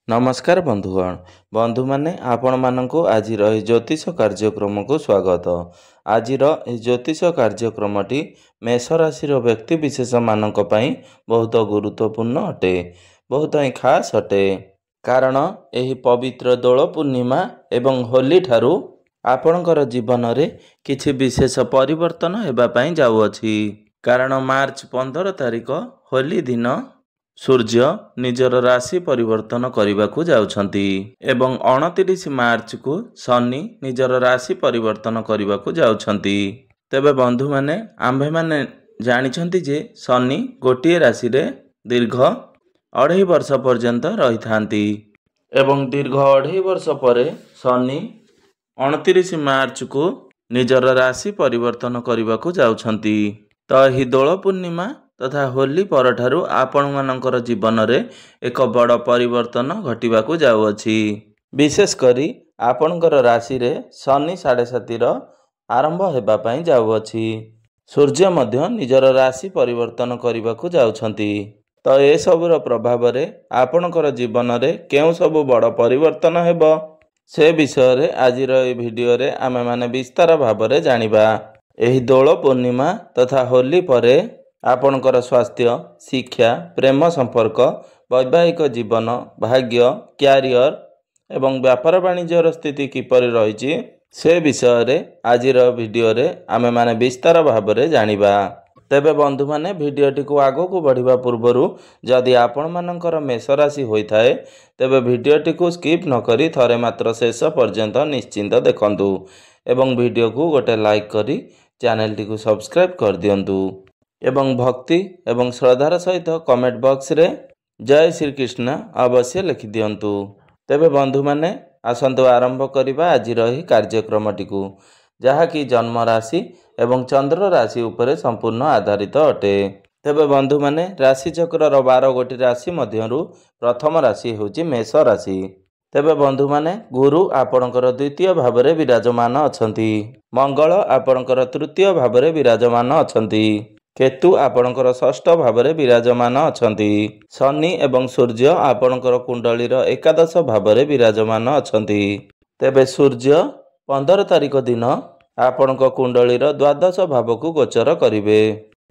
नमस्कार बंधुगण बंधु माने आपण मानकु आज ज्योतिष कार्यक्रम को स्वागत। आज ज्योतिष कार्यक्रमटी मेष राशि व्यक्ति विशेष मानक पई बहुत गुरुत्वपूर्ण अटे, बहुत ही खास अटे। कारण यही पवित्र दोल पूर्णिमा एवं होली ठारू आपणकर जीवन रे किछि विशेष परिवर्तन हेबा पई जाउअछि। कारण मार्च 15 तारिख होली दिन सूर्य निजर राशि परिवर्तन करने को जाउछंती एवं 29 मार्च को शनि निजर राशि परिवर्तन करने को जाउछंती। तेबे बंधु माने आंभे माने जानिछंती जे शनि गोटिए राशि रे दीर्घ 2.5 वर्ष पर्यंत रही थांती एवं दीर्घ 2.5 वर्ष पर शनि 29 मार्च को निजर राशि परिवर्तन करने को जाउछंती। तो ही दोल पूर्णिमा तथा होली परठारु आपण मानकर जीवन रे एक बड़ परिवर्तन घटिबाकू जाउअछि। विशेष करी आपणकर राशि रे शनि 7.5 आरंभ हेबा पई जाउअछि। सूर्य मध्य निजर राशि परिवर्तन करबाकू जाउछंती। तो ए सबुर प्रभाव रे आपणकर जीवन रे केउ सब बड़ परिवर्तन हेबो से विषय रे आजिर ए वीडियो रे आमे माने विस्तार भाव रे जानिबा। एही दोल पूर्णिमा तथा होली परे आपणकर स्वास्थ्य, शिक्षा, प्रेम संपर्क, वैवाहिक जीवन, भाग्य, क्यारियर एवं व्यापार वाणिज्यर स्थिति किपरि रहिछि से विषय रे आजिर वीडियो रे आमे माने विस्तार भाव रे जानिबा। तेबे बंधु माने वीडियोटी को आगो को बढ़िबा पूर्वरु जदि आपण मानकर मेष राशि होइथाए तेबे वीडियोटी को स्किप न करी थरे मात्र शेष पर्यंत निश्चिंत देखंतु एवं वीडियो को गोटे लाइक करी चैनल टी को सब्सक्राइब कर दियंतु एवं भक्ति एवं श्रद्धार सहित कमेंट बॉक्स रे जय श्री कृष्ण अवश्य लिखि दियंतु। तेबे बंधु माने आसंतु आरंभ करिबा आजिर ही कार्यक्रमटी को, जहा कि जन्म राशि एवं चंद्र राशि उपरे संपूर्ण आधारित अटे। तेबे बंधु माने राशि चक्र 12 गोटी राशि मध्यरु प्रथम राशि होची मेष राशि। तेबे बंधु माने गुरु आपणकर द्वितीय भाव रे विराजमान अछंती, मंगल आपणकर तृतीय भाव रे विराजमान अछंती, केतु आपणकर षष्ठ भाव रे विराजमान अछंती, शनि एवं सूर्य आपणकर कुंडलीर एकादश भाव रे विराजमान अछंती। तेबे सूर्य 15 तारिख दिन आपणक कुंडलीर द्वादश भाव को गोचर करिवे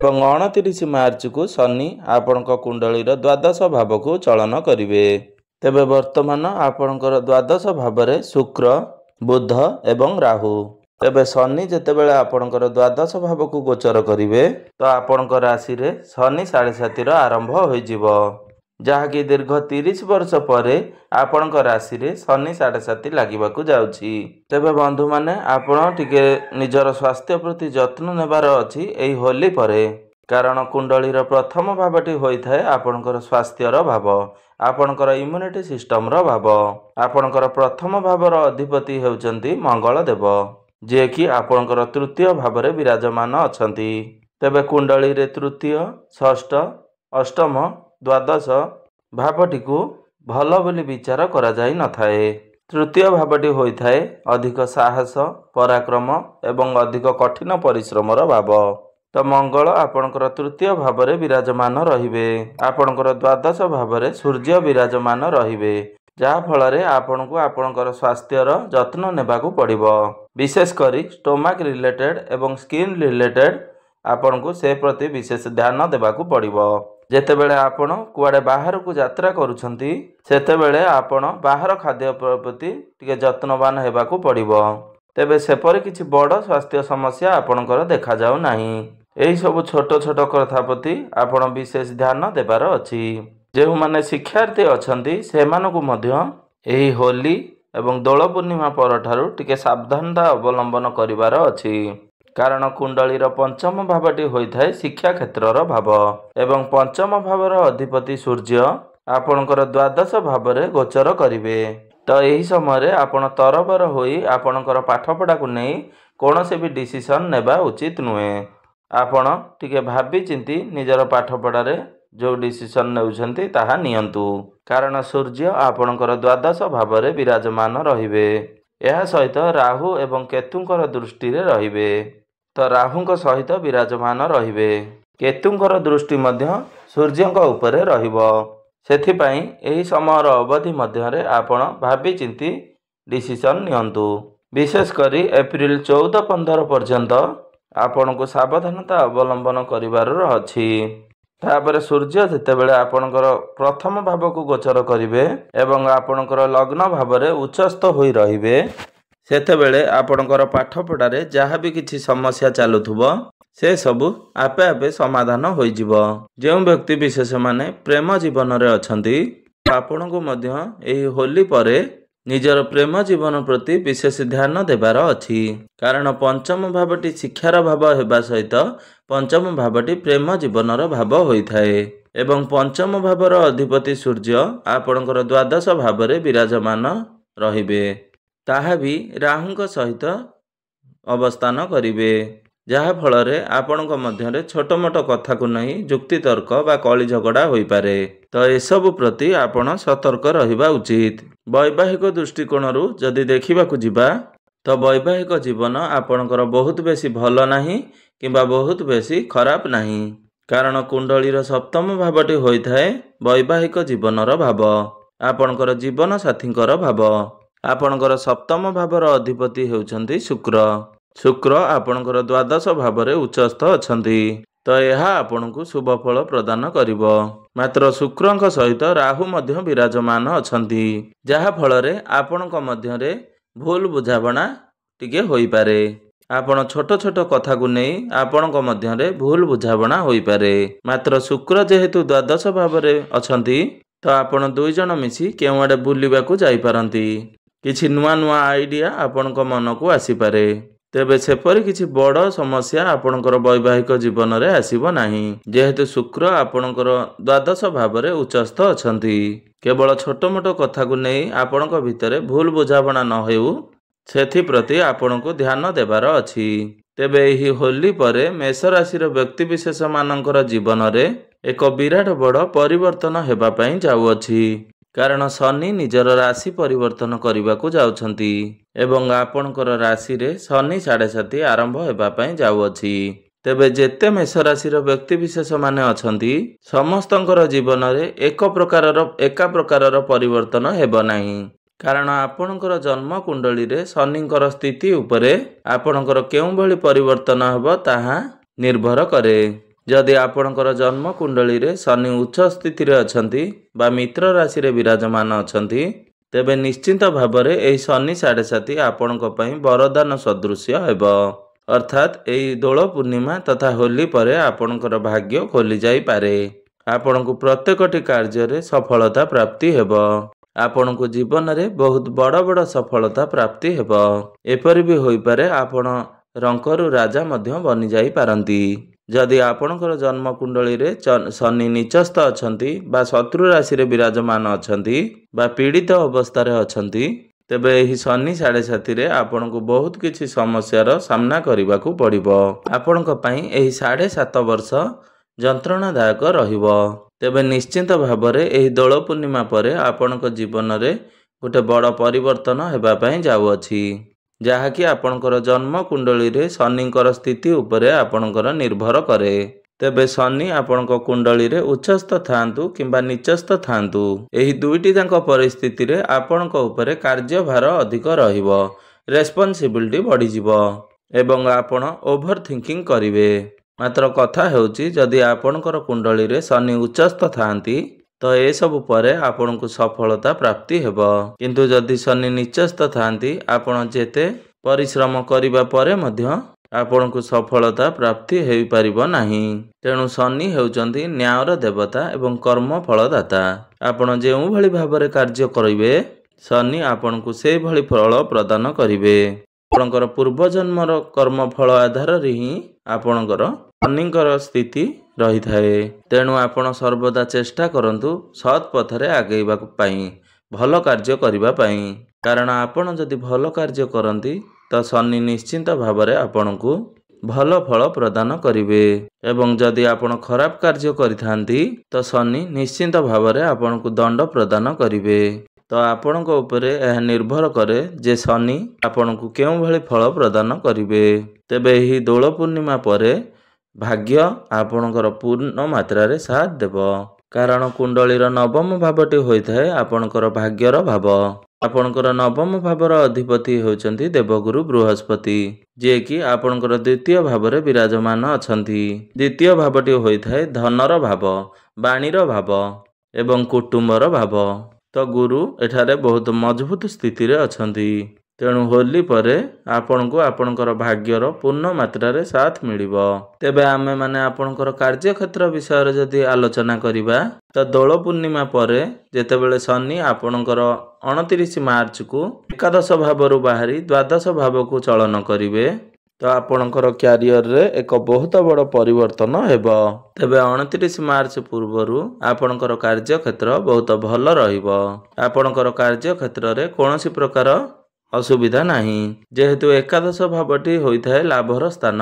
एवं 29 मार्च को शनि आपणक कुंडलीर द्वादश भाव को चलन करिवे। तेबे वर्तमान आपणकर द्वादश भाव रे शुक्र, बुध एवं राहु। तेबे शनि जेतेबेले आपणकर द्वादश भाव को गोचर करिवे तो आपणकर राशि रे शनि 7.5 आरंभ होई जिवो, जहा कि दीर्घ 30 वर्ष परे आपणकर राशि रे शनि 7.5 लागिबाकू जाउछि। तेबे बंधु माने आपण टिके निजर स्वास्थ्य प्रति जत्न नेबार अछि एही होली परे। कारण कुंडलीर प्रथम भावटी होइथाय आपणकर स्वास्थ्यर भाव, आपणकर इम्यूनिटी सिस्टम रो भाव। आपणकर प्रथम भावर अधिपति हेउचंती मंगल देव, जे कि आपणकर तृतीय भाव रे विराजमान अछंती। तेबे कुंडली रे तृतीय, षष्ठ, अष्टम, द्वादश भावटी को भल बोली विचार करा जाई न थाए। तृतीय भावटी होइथाय अधिक साहस, पराक्रम एवं अधिक कठिन परिश्रम रो भाव। तो मंगल आपणकर तृतीय भाव रे विराजमान रहिबे, आपणकर द्वादश भाव रे सूर्य विराजमान रहिबे, जहा फल रे आपनको आपणकर स्वास्थ्यर जत्न नेबाकू पड़िबो। विशेष करी स्टोमाक रिलेटेड एवं स्किन रिलेटेड आपनको से प्रति विशेष ध्यान देबाकू पड़िबो। जेतेबेले आपण कुआडे बाहर को यात्रा करूछंती सेतेबेले आपण बाहर खाद्य प्रति टिके जत्नवान हेबाकू पड़िबो। तेबे सेपरि किछि बड़ स्वास्थ्य समस्या आपणकर देखा जाउ नाही। एही सब छोट छोट कथा प्रति आपण विशेष ध्यान देबार अछि। जेहु माने शिक्षार्थी अछंती सेमानकू मध्य एही होली एवं दोल पूर्णिमा परठारु टिके सावधानता अवलंबन करिवार अछि। कारण कुंडलीर पंचम भावटी होइथाय शिक्षा क्षेत्रर भाव एवं पंचम भावर अधिपति सूर्य आपणकर द्वादश भाव रे गोचर करिवे। तो एही समय रे आपण तरबर होई आपणकर पाठपढ़ा को नै कोनोसे भी डिसिजन नेबा उचित नुहे। आपण टिके भाबी चिंती निजर पाठपढ़ा रे जो डिसिजन नेउछंती ताहा नियंतु। कारण सूर्य आपणकर द्वादश भाव रे विराजमान रहिबे। एहा सहित राहु एवं केतुंकर दृष्टि रे रहिबे। तो राहुंक सहित विराजमान रहिबे। केतुंकर दृष्टि मध्य सूर्यंक उपरे रहिबो। ସେଥିପାଇଁ ଏହି ସମୟର ଅବଧି ମଧ୍ୟରେ ଆପଣ ଭାବିଚିନ୍ତି ଡିସିସନ୍ ନିଅନ୍ତୁ। ବିଶେଷ କରି ଏପ୍ରିଲ 14-15 ପର୍ଯ୍ୟନ୍ତ ଆପଣଙ୍କୁ ସାବଧାନତା ଅବଲମ୍ବନ କରିବାର ଅଛି। ତାପରେ ସୂର୍ଯ୍ୟ ଯେତେବେଳେ ଆପଣଙ୍କର ପ୍ରଥମ ଭାବକୁ ଗୋଚର କରିବେ ଏବଂ ଆପଣଙ୍କର ଲଗ୍ନ ଭାବରେ ଉଚ୍ଚସ୍ଥ ହୋଇ ରହିବେ, ସେତେବେଳେ ଆପଣଙ୍କର ପାଠପଢ଼ାରେ ଯାହା ବି କିଛି ସମସ୍ୟା ଚାଲୁଥିବ ସେ ସବୁ ଆପେ ଆପେ ସମାଧାନ ହୋଇଯିବ। ଯେଉଁ ବ୍ୟକ୍ତି ବିଶେଷମାନେ ପ୍ରେମ ଜୀବନରେ ଅଛନ୍ତି, ଆପଣଙ୍କୁ ମଧ୍ୟ ଏହି ହୋଲି ପରେ ନିଜର ପ୍ରେମ ଜୀବନ ପ୍ରତି ବିଶେଷ ଧ୍ୟାନ ଦେବାର ଅଛି। କାରଣ ପଞ୍ଚମ ଭାବଟି ଶିକ୍ଷାର ଭାବ ହେବା ସହିତ ପଞ୍ଚମ ଭାବଟି ପ୍ରେମ ଜୀବନର ଭାବ ହୋଇଥାଏ ଏବଂ ପଞ୍ଚମ ଭାବର ଅଧିପତି ସୂର୍ଯ୍ୟ ଆପଣଙ୍କର ଦ୍ୱାଦଶ ଭାବରେ ବିରାଜମାନ ରହିବେ। ତାହା ବି ରାହୁଙ୍କ ସହିତ ଅବସ୍ଥାନ କରିବେ, ଯାହାଫଳରେ ଆପଣଙ୍କ ମଧ୍ୟରେ ଛୋଟ ମୋଟ କଥାକୁ ନେଇ ଯୁକ୍ତିତର୍କ ବା କଳି ଝଗଡ଼ା ହୋଇପାରେ। ତ ଏସବୁ ପ୍ରତି ଆପଣ ସତର୍କ ରହିବା ଉଚିତ। ବୈବାହିକ ଦୃଷ୍ଟିକୋଣରୁ ଯଦି ଦେଖିବାକୁ ଯିବା, ତ ବୈବାହିକ ଜୀବନ ଆପଣଙ୍କର ବହୁତ ବେଶୀ ଭଲ ନାହିଁ କିମ୍ବା ବହୁତ ବେଶୀ ଖରାପ ନାହିଁ। କାରଣ କୁଣ୍ଡଳୀର ସପ୍ତମ ଭାବଟି ହୋଇଥାଏ ବୈବାହିକ ଜୀବନର ଭାବ, ଆପଣଙ୍କର ଜୀବନ ସାଥୀଙ୍କର ଭାବ। ଆପଣଙ୍କର ସପ୍ତମ ଭାବର ଅଧିପତି ହେଉଛନ୍ତି ଶୁକ୍ର। ଶୁକ୍ର ଆପଣଙ୍କର ଦ୍ୱାଦଶ ଭାବରେ ଉଚ୍ଚସ୍ଥ ଅଛନ୍ତି, ତ ଏହା ଆପଣଙ୍କୁ ଶୁଭ ଫଳ ପ୍ରଦାନ କରିବ। ମାତ୍ର ଶୁକ୍ରଙ୍କ ସହିତ ରାହୁ ମଧ୍ୟ ବିରାଜମାନ ଅଛନ୍ତି, ଯାହାଫଳରେ ଆପଣଙ୍କ ମଧ୍ୟରେ ଭୁଲ ବୁଝାମଣା ଟିକେ ହୋଇପାରେ। ଆପଣ ଛୋଟ ଛୋଟ କଥାକୁ ନେଇ ଆପଣଙ୍କ ମଧ୍ୟରେ ଭୁଲ ବୁଝାମଣା ହୋଇପାରେ। ମାତ୍ର ଶୁକ୍ର ଯେହେତୁ ଦ୍ୱାଦଶ ଭାବରେ ଅଛନ୍ତି, ତ ଆପଣ ଦୁଇ ଜଣ ମିଶି କେଉଁଆଡ଼େ ବୁଲିବାକୁ ଯାଇପାରନ୍ତି। କିଛି ନୂଆ ନୂଆ ଆଇଡ଼ିଆ ଆପଣଙ୍କ ମନକୁ ଆସିପାରେ। ତେବେ ସେପରି କିଛି ବଡ଼ ସମସ୍ୟା ଆପଣଙ୍କର ବୈବାହିକ ଜୀବନରେ ଆସିବ ନାହିଁ, ଯେହେତୁ ଶୁକ୍ର ଆପଣଙ୍କର ଦ୍ୱାଦଶ ଭାବରେ ଉଚ୍ଚସ୍ଥ ଅଛନ୍ତି। କେବଳ ଛୋଟ ମୋଟ କଥାକୁ ନେଇ ଆପଣଙ୍କ ଭିତରେ ଭୁଲ ବୁଝାମଣା ନ ହେଉ, ସେଥିପ୍ରତି ଆପଣଙ୍କୁ ଧ୍ୟାନ ଦେବାର ଅଛି। ତେବେ ଏହି ହୋଲି ପରେ ମେଷ ରାଶିର ବ୍ୟକ୍ତିବିଶେଷମାନଙ୍କର ଜୀବନରେ ଏକ ବିରାଟ ବଡ଼ ପରିବର୍ତ୍ତନ ହେବା ପାଇଁ ଯାଉଅଛି। କାରଣ ଶନି ନିଜର ରାଶି ପରିବର୍ତ୍ତନ କରିବାକୁ ଯାଉଛନ୍ତି ଏବଂ ଆପଣଙ୍କର ରାଶିରେ ଶନି 7.5 ଆରମ୍ଭ ହେବା ପାଇଁ ଯାଉଅଛି। ତେବେ ଯେତେ ମେଷ ରାଶିର ବ୍ୟକ୍ତିବିଶେଷମାନେ ଅଛନ୍ତି, ସମସ୍ତଙ୍କର ଜୀବନରେ ଏକା ପ୍ରକାରର ପରିବର୍ତ୍ତନ ହେବ ନାହିଁ। କାରଣ ଆପଣଙ୍କର ଜନ୍ମ କୁଣ୍ଡଳୀରେ ଶନିଙ୍କର ସ୍ଥିତି ଉପରେ ଆପଣଙ୍କର କେଉଁଭଳି ପରିବର୍ତ୍ତନ ହେବ ତାହା ନିର୍ଭର କରେ। ଯଦି ଆପଣଙ୍କର ଜନ୍ମ କୁଣ୍ଡଳୀରେ ଶନି ଉଚ୍ଚ ସ୍ଥିତିରେ ଅଛନ୍ତି ବା ମିତ୍ର ରାଶିରେ ବିରାଜମାନ ଅଛନ୍ତି, ତେବେ ନିଶ୍ଚିତ ଭାବରେ ଏହି ଶନି 7.5 ଆପଣଙ୍କ ପାଇଁ ବରଦାନ ସଦୃଶ୍ୟ ହେବ। ଅର୍ଥାତ୍ ଏହି ଦୋଳ ପୂର୍ଣ୍ଣିମା ତଥା ହୋଲି ପରେ ଆପଣଙ୍କର ଭାଗ୍ୟ ଖୋଲି ଯାଇପାରେ। ଆପଣଙ୍କୁ ପ୍ରତ୍ୟେକଟି କାର୍ଯ୍ୟରେ ସଫଳତା ପ୍ରାପ୍ତି ହେବ। ଆପଣଙ୍କୁ ଜୀବନରେ ବହୁତ ବଡ଼ ବଡ଼ ସଫଳତା ପ୍ରାପ୍ତି ହେବ। ଏପରି ବି ହୋଇପାରେ ଆପଣ ରଙ୍କରୁ ରାଜା ମଧ୍ୟ ବନିଯାଇପାରନ୍ତି। ଯଦି ଆପଣଙ୍କର ଜନ୍ମ କୁଣ୍ଡଳୀରେ ଶନି ନିଚସ୍ଥ ଅଛନ୍ତି ବା ଶତ୍ରୁ ରାଶିରେ ବିରାଜମାନ ଅଛନ୍ତି ବା ପୀଡ଼ିତ ଅବସ୍ଥାରେ ଅଛନ୍ତି, ତେବେ ଏହି ଶନି 7.5ରେ ଆପଣଙ୍କୁ ବହୁତ କିଛି ସମସ୍ୟାର ସାମ୍ନା କରିବାକୁ ପଡ଼ିବ। ଆପଣଙ୍କ ପାଇଁ ଏହି 7.5 ବର୍ଷ ଯନ୍ତ୍ରଣାଦାୟକ ରହିବ। ତେବେ ନିଶ୍ଚିତ ଭାବରେ ଏହି ଦୋଳ ପୂର୍ଣ୍ଣିମା ପରେ ଆପଣଙ୍କ ଜୀବନରେ ଗୋଟେ ବଡ଼ ପରିବର୍ତ୍ତନ ହେବା ପାଇଁ ଯାଉଅଛି, ଯାହାକି ଆପଣଙ୍କର ଜନ୍ମ କୁଣ୍ଡଳୀରେ ଶନିଙ୍କର ସ୍ଥିତି ଉପରେ ଆପଣଙ୍କର ନିର୍ଭର କରେ। ତେବେ ଶନି ଆପଣଙ୍କ କୁଣ୍ଡଳୀରେ ଉଚ୍ଚସ୍ଥ ଥାଆନ୍ତୁ କିମ୍ବା ନିଚସ୍ଥ ଥାଆନ୍ତୁ, ଏହି ଦୁଇଟି ଯାକ ପରିସ୍ଥିତିରେ ଆପଣଙ୍କ ଉପରେ କାର୍ଯ୍ୟଭାର ଅଧିକ ରହିବ, ରେସ୍ପନ୍ସିବିଲିଟି ବଢ଼ିଯିବ ଏବଂ ଆପଣ ଓଭର ଥିଙ୍କିଂ କରିବେ। ମାତ୍ର କଥା ହେଉଛି, ଯଦି ଆପଣଙ୍କର କୁଣ୍ଡଳୀରେ ଶନି ଉଚ୍ଚସ୍ଥ ଥାଆନ୍ତି, ତ ଏସବୁ ପରେ ଆପଣଙ୍କୁ ସଫଳତା ପ୍ରାପ୍ତି ହେବ। କିନ୍ତୁ ଯଦି ଶନି ନିଚସ୍ଥ ଥାଆନ୍ତି, ଆପଣ ଯେତେ ପରିଶ୍ରମ କରିବା ପରେ ମଧ୍ୟ ଆପଣଙ୍କୁ ସଫଳତା ପ୍ରାପ୍ତି ହୋଇପାରିବ ନାହିଁ। ତେଣୁ ଶନି ହେଉଛନ୍ତି ନ୍ୟାୟର ଦେବତା ଏବଂ କର୍ମ ଫଳଦାତା। ଆପଣ ଯେଉଁଭଳି ଭାବରେ କାର୍ଯ୍ୟ କରିବେ, ଶନି ଆପଣଙ୍କୁ ସେହିଭଳି ଫଳ ପ୍ରଦାନ କରିବେ। ଆପଣଙ୍କର ପୂର୍ବଜନ୍ମର କର୍ମଫଳ ଆଧାରରେ ହିଁ ଆପଣଙ୍କର ଶନିଙ୍କର ସ୍ଥିତି ରହିଥାଏ। ତେଣୁ ଆପଣ ସର୍ବଦା ଚେଷ୍ଟା କରନ୍ତୁ ସତ୍ ପଥରେ ଆଗେଇବା ପାଇଁ, ଭଲ କାର୍ଯ୍ୟ କରିବା ପାଇଁ। କାରଣ ଆପଣ ଯଦି ଭଲ କାର୍ଯ୍ୟ କରନ୍ତି, ତ ଶନି ନିଶ୍ଚିନ୍ତ ଭାବରେ ଆପଣଙ୍କୁ ଭଲ ଫଳ ପ୍ରଦାନ କରିବେ ଏବଂ ଯଦି ଆପଣ ଖରାପ କାର୍ଯ୍ୟ କରିଥାନ୍ତି, ତ ଶନି ନିଶ୍ଚିନ୍ତ ଭାବରେ ଆପଣଙ୍କୁ ଦଣ୍ଡ ପ୍ରଦାନ କରିବେ। ତ ଆପଣଙ୍କ ଉପରେ ଏହା ନିର୍ଭର କରେ ଯେ ଶନି ଆପଣଙ୍କୁ କେଉଁଭଳି ଫଳ ପ୍ରଦାନ କରିବେ। ତେବେ ଏହି ଦୋଳ ପୂର୍ଣ୍ଣିମା ପରେ ଭାଗ୍ୟ ଆପଣଙ୍କର ପୂର୍ଣ୍ଣ ମାତ୍ରାରେ ସାଥ ଦେବ। କାରଣ କୁଣ୍ଡଳୀର ନବମ ଭାବଟି ହୋଇଥାଏ ଆପଣଙ୍କର ଭାଗ୍ୟର ଭାବ। ଆପଣଙ୍କର ନବମ ଭାବର ଅଧିପତି ହେଉଛନ୍ତି ଦେବଗୁରୁ ବୃହସ୍ପତି, ଯିଏକି ଆପଣଙ୍କର ଦ୍ୱିତୀୟ ଭାବରେ ବିରାଜମାନ ଅଛନ୍ତି। ଦ୍ୱିତୀୟ ଭାବଟି ହୋଇଥାଏ ଧନର ଭାବ, ବାଣୀର ଭାବ ଏବଂ କୁଟୁମ୍ବର ଭାବ। ତ ଗୁରୁ ଏଠାରେ ବହୁତ ମଜବୁତ ସ୍ଥିତିରେ ଅଛନ୍ତି। ତେଣୁ ହୋଲି ପରେ ଆପଣଙ୍କୁ ଆପଣଙ୍କର ଭାଗ୍ୟର ପୂର୍ଣ୍ଣ ମାତ୍ରାରେ ସାଥ ମିଳିବ। ତେବେ ଆମେମାନେ ଆପଣଙ୍କର କାର୍ଯ୍ୟକ୍ଷେତ୍ର ବିଷୟରେ ଯଦି ଆଲୋଚନା କରିବା, ତ ଦୋଳ ପୂର୍ଣ୍ଣିମା ପରେ ଯେତେବେଳେ ଶନି ଆପଣଙ୍କର 29 ମାର୍ଚ୍ଚକୁ ଏକାଦଶ ଭାବରୁ ବାହାରି ଦ୍ୱାଦଶ ଭାବକୁ ଚଳନ କରିବେ, ତ ଆପଣଙ୍କର କ୍ୟାରିୟରରେ ଏକ ବହୁତ ବଡ଼ ପରିବର୍ତ୍ତନ ହେବ। ତେବେ 29 ମାର୍ଚ୍ଚ ପୂର୍ବରୁ ଆପଣଙ୍କର କାର୍ଯ୍ୟକ୍ଷେତ୍ର ବହୁତ ଭଲ ରହିବ। ଆପଣଙ୍କର କାର୍ଯ୍ୟକ୍ଷେତ୍ରରେ କୌଣସି ପ୍ରକାର ଅସୁବିଧା ନାହିଁ। ଯେହେତୁ ଏକାଦଶ ଭାବଟି ହୋଇଥାଏ ଲାଭର ସ୍ଥାନ,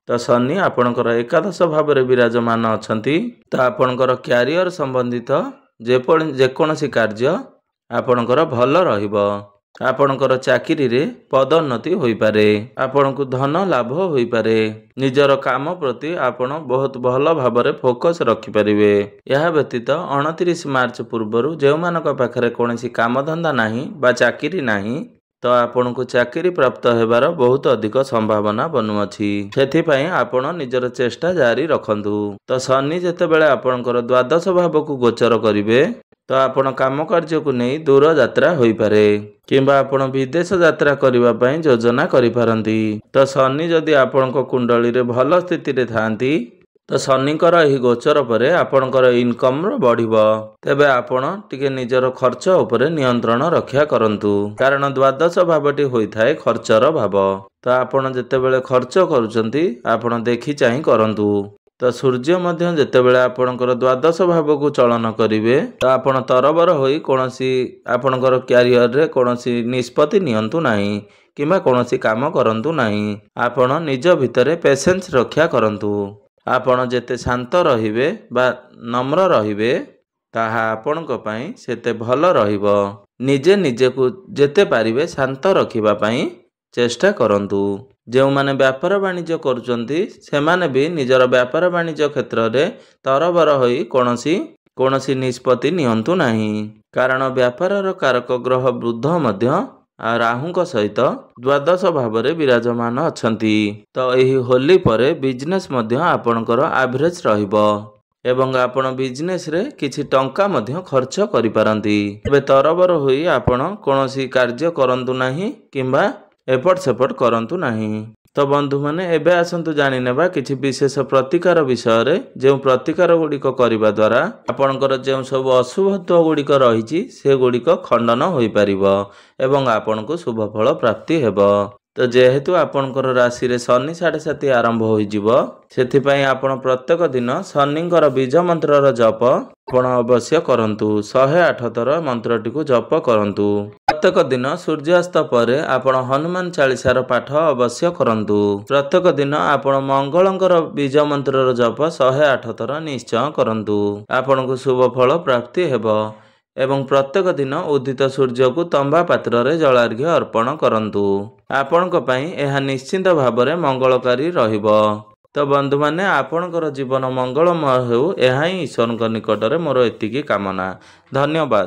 ତ ଶନି ଆପଣଙ୍କର ଏକାଦଶ ଭାବରେ ବିରାଜମାନ ଅଛନ୍ତି। ତ ଆପଣଙ୍କର କ୍ୟାରିୟର ସମ୍ବନ୍ଧିତ ଯେକୌଣସି କାର୍ଯ୍ୟ ଆପଣଙ୍କର ଭଲ ରହିବ। ଆପଣଙ୍କର ଚାକିରିରେ ପଦୋନ୍ନତି ହୋଇପାରେ, ଆପଣଙ୍କୁ ଧନ ଲାଭ ହୋଇପାରେ। ନିଜର କାମ ପ୍ରତି ଆପଣ ବହୁତ ଭଲ ଭାବରେ ଫୋକସ୍ ରଖିପାରିବେ। ଏହା ବ୍ୟତୀତ 29 ମାର୍ଚ୍ଚ ପୂର୍ବରୁ ଯେଉଁମାନଙ୍କ ପାଖରେ କୌଣସି କାମଧନ୍ଦା ନାହିଁ ବା ଚାକିରି ନାହିଁ, ତ ଆପଣଙ୍କୁ ଚାକିରି ପ୍ରାପ୍ତ ହେବାର ବହୁତ ଅଧିକ ସମ୍ଭାବନା ବନୁଅଛି। ସେଥିପାଇଁ ଆପଣ ନିଜର ଚେଷ୍ଟା ଜାରି ରଖନ୍ତୁ। ତ ଶନି ଯେତେବେଳେ ଆପଣଙ୍କର ଦ୍ୱାଦଶ ଭାବକୁ ଗୋଚର କରିବେ, ତ ଆପଣ କାମ କାର୍ଯ୍ୟକୁ ନେଇ ଦୂର ଯାତ୍ରା ହୋଇପାରେ କିମ୍ବା ଆପଣ ବିଦେଶ ଯାତ୍ରା କରିବା ପାଇଁ ଯୋଜନା କରିପାରନ୍ତି। ତ ଶନି ଯଦି ଆପଣଙ୍କ କୁଣ୍ଡଳୀରେ ଭଲ ସ୍ଥିତିରେ ଥାଆନ୍ତି, ତ ଶନିଙ୍କର ଏହି ଗୋଚର ପରେ ଆପଣଙ୍କର ଇନକମ୍ ବଢ଼ିବ। ତେବେ ଆପଣ ଟିକେ ନିଜର ଖର୍ଚ୍ଚ ଉପରେ ନିୟନ୍ତ୍ରଣ ରକ୍ଷା କରନ୍ତୁ, କାରଣ ଦ୍ୱାଦଶ ଭାବଟି ହୋଇଥାଏ ଖର୍ଚ୍ଚର ଭାବ। ତ ଆପଣ ଯେତେବେଳେ ଖର୍ଚ୍ଚ କରୁଛନ୍ତି, ଆପଣ ଦେଖି ଚାହିଁ କରନ୍ତୁ। ତ ସୂର୍ଯ୍ୟ ମଧ୍ୟ ଯେତେବେଳେ ଆପଣଙ୍କର ଦ୍ୱାଦଶ ଭାବକୁ ଚଳନ କରିବେ, ତ ଆପଣ ତରବର ହୋଇ କୌଣସି ଆପଣଙ୍କର କ୍ୟାରିୟରରେ କୌଣସି ନିଷ୍ପତ୍ତି ନିଅନ୍ତୁ ନାହିଁ କିମ୍ବା କୌଣସି କାମ କରନ୍ତୁ ନାହିଁ। ଆପଣ ନିଜ ଭିତରେ ପେସେନ୍ସ ରକ୍ଷା କରନ୍ତୁ। ଆପଣ ଯେତେ ଶାନ୍ତ ରହିବେ ବା ନମ୍ର ରହିବେ, ତାହା ଆପଣଙ୍କ ପାଇଁ ସେତେ ଭଲ ରହିବ। ନିଜକୁ ଯେତେ ପାରିବେ ଶାନ୍ତ ରଖିବା ପାଇଁ ଚେଷ୍ଟା କରନ୍ତୁ। ଯେଉଁମାନେ ବ୍ୟାପାର ବାଣିଜ୍ୟ କରୁଛନ୍ତି, ସେମାନେ ବି ନିଜର ବ୍ୟାପାର ବାଣିଜ୍ୟ କ୍ଷେତ୍ରରେ ତରବର ହୋଇ କୌଣସି ନିଷ୍ପତ୍ତି ନିଅନ୍ତୁ ନାହିଁ, କାରଣ ବ୍ୟାପାରର କାରକ ଗ୍ରହ ବୁଧ ମଧ୍ୟ ରାହୁଙ୍କ ସହିତ ଦ୍ୱାଦଶ ଭାବରେ ବିରାଜମାନ ଅଛନ୍ତି। ତ ଏହି ହୋଲି ପରେ ବିଜନେସ୍ ମଧ୍ୟ ଆପଣଙ୍କର ଆଭରେଜ ରହିବ ଏବଂ ଆପଣ ବିଜନେସରେ କିଛି ଟଙ୍କା ମଧ୍ୟ ଖର୍ଚ୍ଚ କରିପାରନ୍ତି। ଏବେ ତରବର ହୋଇ ଆପଣ କୌଣସି କାର୍ଯ୍ୟ କରନ୍ତୁ ନାହିଁ କିମ୍ବା ଏପଟ ସେପଟ କରନ୍ତୁ ନାହିଁ। ତ ବନ୍ଧୁମାନେ, ଏବେ ଆସନ୍ତୁ ଜାଣିନେବା କିଛି ବିଶେଷ ପ୍ରତିକାର ବିଷୟରେ, ଯେଉଁ ପ୍ରତିକାର ଗୁଡ଼ିକ କରିବା ଦ୍ୱାରା ଆପଣଙ୍କର ଯେଉଁ ସବୁ ଅଶୁଭତ୍ୱ ଗୁଡ଼ିକ ରହିଛି ସେଗୁଡ଼ିକ ଖଣ୍ଡନ ହୋଇପାରିବ ଏବଂ ଆପଣଙ୍କୁ ଶୁଭଫଳ ପ୍ରାପ୍ତି ହେବ। ତ ଯେହେତୁ ଆପଣଙ୍କର ରାଶିରେ ଶନି 7.5 ଆରମ୍ଭ ହୋଇଯିବ, ସେଥିପାଇଁ ଆପଣ ପ୍ରତ୍ୟେକ ଦିନ ଶନିଙ୍କର ବୀଜ ମନ୍ତ୍ରର ଜପ ଆପଣ ଅବଶ୍ୟ କରନ୍ତୁ। 108 ଥର ମନ୍ତ୍ରଟିକୁ ଜପ କରନ୍ତୁ। ପ୍ରତ୍ୟେକ ଦିନ ସୂର୍ଯ୍ୟାସ୍ତ ପରେ ଆପଣ ହନୁମାନ ଚାଳିଶାର ପାଠ ଅବଶ୍ୟ କରନ୍ତୁ। ପ୍ରତ୍ୟେକ ଦିନ ଆପଣ ମଙ୍ଗଳଙ୍କର ବୀଜ ମନ୍ତ୍ରର ଜପ 108 ଥର ନିଶ୍ଚୟ କରନ୍ତୁ। ଆପଣଙ୍କୁ ଶୁଭ ଫଳ ପ୍ରାପ୍ତି ହେବ ଏବଂ ପ୍ରତ୍ୟେକ ଦିନ ଉଦିତ ସୂର୍ଯ୍ୟକୁ ତମ୍ବା ପାତ୍ରରେ ଜଳାର୍ଘ୍ୟ ଅର୍ପଣ କରନ୍ତୁ। ଆପଣଙ୍କ ପାଇଁ ଏହା ନିଶ୍ଚିନ୍ତ ଭାବରେ ମଙ୍ଗଳକାରୀ ରହିବ। ତ ବନ୍ଧୁମାନେ, ଆପଣଙ୍କର ଜୀବନ ମଙ୍ଗଳମୟ ହେଉ, ଏହା ହିଁ ଈଶ୍ୱରଙ୍କ ନିକଟରେ ମୋର ଏତିକି କାମନା। ଧନ୍ୟବାଦ।